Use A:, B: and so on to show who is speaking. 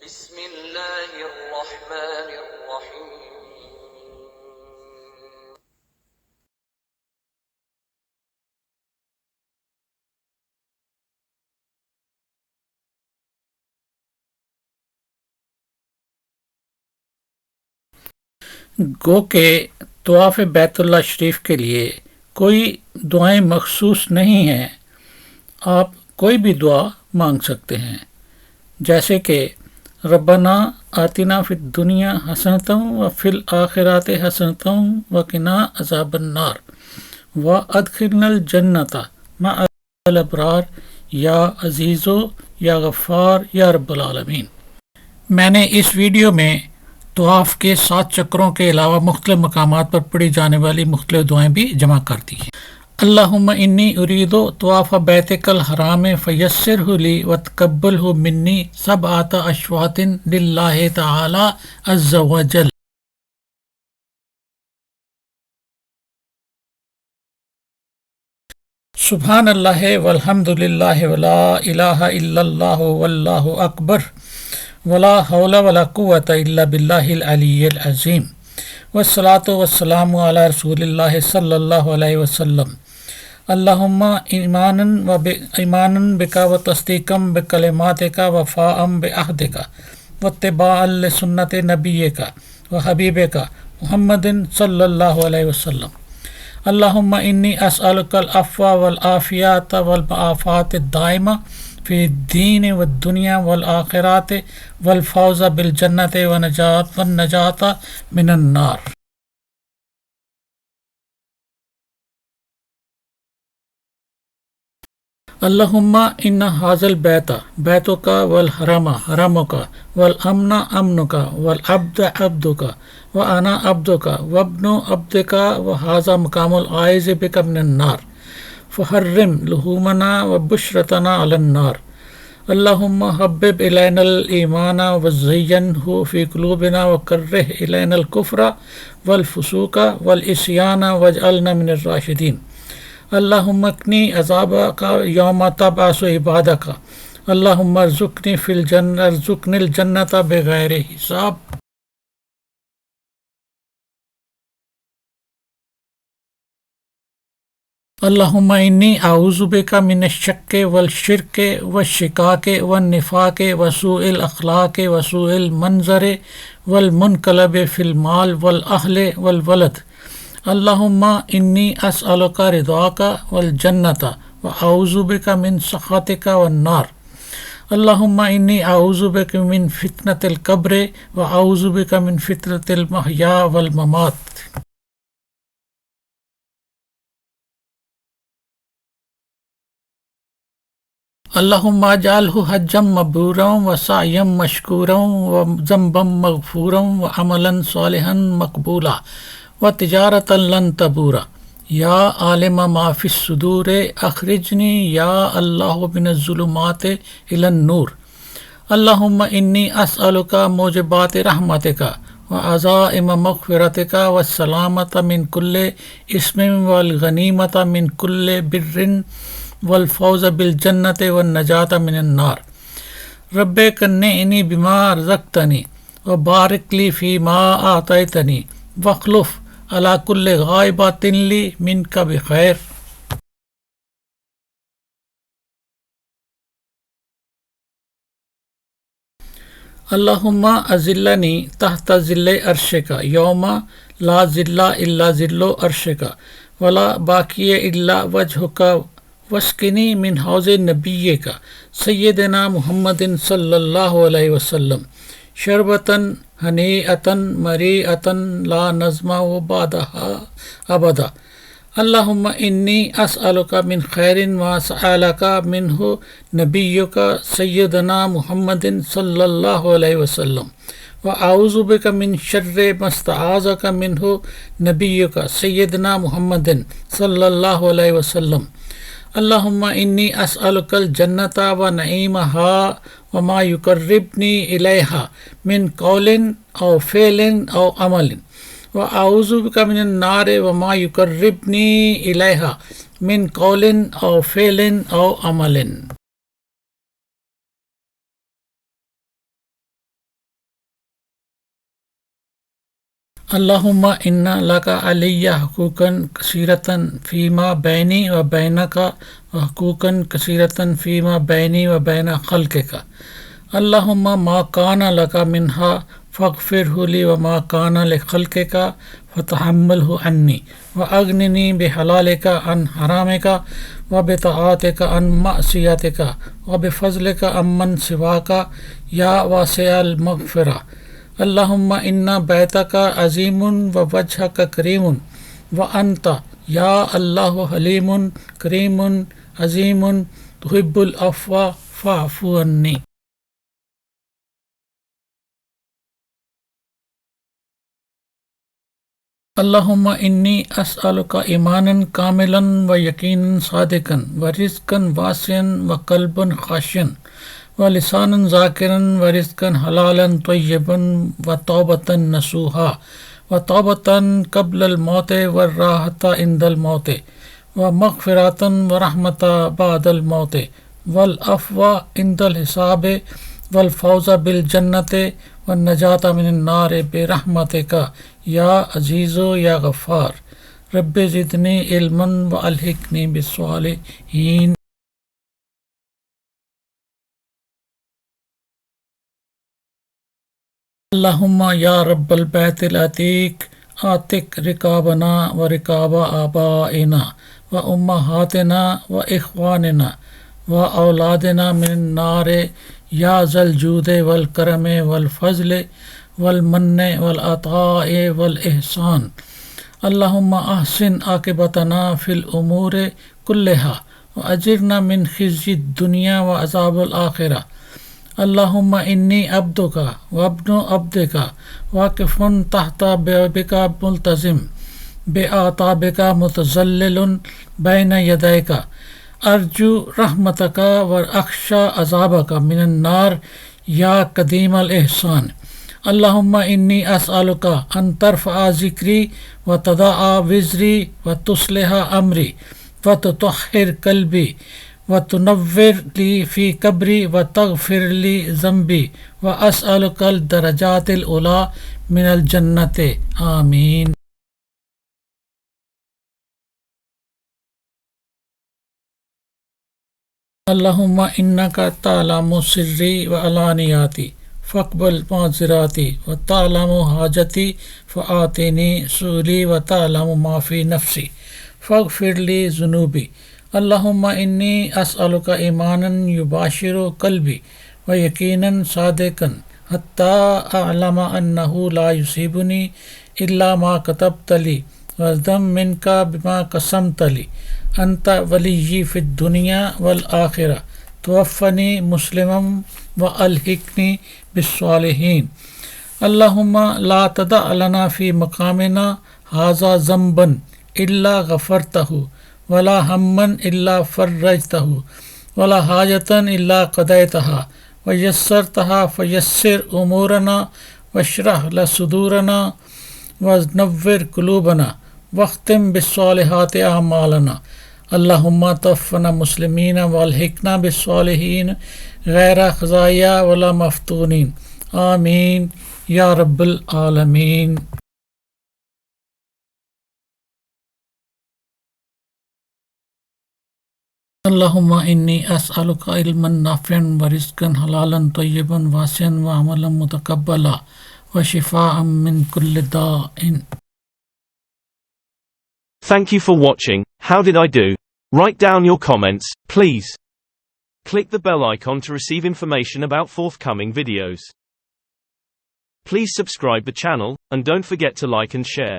A: بسم الله الرحمن الرحيم.
B: گو کہ طواف بیت اللہ شریف کے لیے کوئی دعائیں مخصوص نہیں ہیں، آپ کوئی بھی دعا مانگ سکتے ہیں، جیسے کہ ربنا آتنا فی الدنیا حسنۃ وفی الآخرات حسنۃ وقنا عذاب النار وادخلنا الجنۃ مع الابرار یا عزیزو یا غفار یا رب العالمین۔ میں نے اس ویڈیو میں طواف کے 7 چکروں کے علاوہ مختلف مقامات پر پڑھی جانے والی مختلف دعائیں بھی جمع کر دی ہیں۔ اللہم انی ارید طواف بیتک الحرام فیسرہ لی وتقبلہ منی سبعۃ اشواط للہ تعالی عز وجل۔ سبحان اللہ والحمد للہ ولا الہ الا اللہ واللہ اکبر ولا حول ولا قوة الا باللہ العلی العظیم والصلاة والسلام علی رسول اللہ صلی اللہ علیہ وسلم۔ اللہم ایمانا بکا و تصدیقا بکلماتکا وفاء بعہدکا واتباعا لسنت نبیکا وحبیبکا محمد صلی اللہ علیہ وسلم۔ اللہم انی اسألک العفو والعافیۃ والمعافاۃ الدائمہ فی الدین والدنیا والآخرات والفوز بالجنت والنجات من النار۔ اللہم ان ھذا البیت بیتک والحرم حرمک والامن امنک والعبد عبدک وانا عبدک وابن عبدک وھذا مقام العائذ بک من النار فحرم لحومنا وبشرتنا علی النار۔ اللہم حبب الینا الایمان وزینہ فی قلوبنا وکرہ الینا الکفر والفسوق والعصیان واجعلنا من الراشدین۔ اللہم اقنی عذابک یوم تبعث عبادک۔ اللہم ارزقنی الجنۃ بغیر حساب۔ اللہم انی اعوذ بک من الشک والشرک والشقاق والنفاق وسوء الاخلاق وسوء المنظر والمنقلب فی المال والاہل والولد۔ اللہم انی اسألک رضاک والجنۃ واعوذ بک من سخطک والنار۔ اللہم انی اعوذ بک من فتنۃ القبر واعوذ بک من فتنۃ المحیا والممات۔ اللہم اجعلہ حجا مبرورا وسعیا مشکورا وذنبا مغفورا وعملا صالحا مقبولا وتجارتا لن تبورا۔ یا عالم ما فی الصدور اخرجنی یا اللہ من الظلمات الی النور۔ اللہم انی اسألک موجبات رحمتک وعزائم مغفرتک والسلامۃ من کل اسم والغنیمۃ من کل بر والفوز بالجنت والنجات من النار۔ رب کنعنی بما رزقتنی وبارک لی فیما اعطیتنی واخلف علی کل غائبۃ لی منک بخیر۔ اللہم اظلنی تحت ظل عرشک یوم لا ظل الا ظل عرشک ولا باقی الا وجہک واسقنی من حوض نبیک سیدنا محمد صلی اللہ علیہ وسلم شربتا ہنیئتا مریئتا لا نظمع بعدها ابدا۔ اللہم انی اسألک من خیر ما سألک منہ نبیک سیدنا محمد صلی اللہ علیہ وسلم واعوذ بک من شر ما استعاذک منہ نبیک سیدنا محمد صلی اللہ علیہ وسلم۔ اللہم انی اسألک الجنۃ ونعیمہا وما یقربنی الیہا من قول او فعل او عمل واعوذ بک من النار وما یقربنی الیہا من قول او فعل او عمل۔ اللهم إن لك علي حقوقا كثيرة فيما بيني وبينك وحقوقا كثيرة فيما بيني وبين خلقك اللهم ما كان لك منها فاغفره لي وما كان لخلقك فتحمله عني وأغنني بحلالك عن حرامك وبطاعتك عن معصيتك وبفضلك عمن سواك يا واسع المغفرة اللهم إن بيتك عظيم ووجهك كريم وأنت يا الله حليم كريم عظيم تحب العفو فاعف عني. اللهم إني أسألك إيمانا كاملا ويقينا صادقا ورزقا واسعا وقلبا خاشعا ولسانا ذاكرا ورزقا حلالا طيبا وتوبة نصوحا وتوبة قبل الموت والراحة عند الموت ومغفرة ورحمة بعد الموت والعفو عند الحساب والفوز بالجنة والنجاة من النار برحمتك یا عزیز یا غفار رب زدنی علما والحقنی بالصالحین. اللہم یا رب البیت العتیق آتق رکابنا و رکاب آبائنا و امہاتنا و اخواننا و اولادنا من النار یا ذا الجود والکرم والفضل والمن والعطاء والإحسان اللهم أحسن عاقبتنا في الأمور كلها وأجرنا من خزي الدنيا وعذاب الآخرة اللهم إني عبدك وابن عبدك واقف تحت بابك ملتزم بآتابك متذلل بين يديك أرجو رحمتك وأخشى عذابك من النار يا قديم الإحسان اللهم إني أسألك أن ترفع ذكري وتضع وزري وتصلح أمري وتطهر قلبي وتنور لي في قبري وتغفر لي ذنبي وأسألك الدرجات الأولى من الجنة آمين. اللهم إنك تعلم سري وعلانياتي فاقبل معذراتي وتعلم حاجتي فآتني سؤلي وتعلم ما في نفسي فاغفر لي ذنوبي اللهم إني أسألك إيمانا يباشر قلبي ويقينا صادقا حتى أعلم أنه لا يصيبني إلا ما كتبت لي ورضا منك بما قسمت لي أنت ولي في الدنيا والآخرة توفني مسلما وألحقني بالصالحين اللهم لا تدع لنا في مقامنا هذا ذنبا إلا غفرته ولا هما إلا فرجته ولا حاجة إلا قضيتها ويسرتها فيسر أمورنا واشرح لصدورنا ونور قلوبنا واختم بالصالحات أعمالنا اللهم توفنا مسلمين والحقنا بالصالحين غير خزايا ولا مفتونين آمين يا رب العالمين. اللهم إني أسألك علما نافعا ورزقا حلالا طيبا واسعا وعملا متقبلا وشفاء من كل داء.
C: Thank you for watching. How did I do? Write down your comments, please. Click the bell icon to receive information about forthcoming videos. Please subscribe the channel, and don't forget to like and share.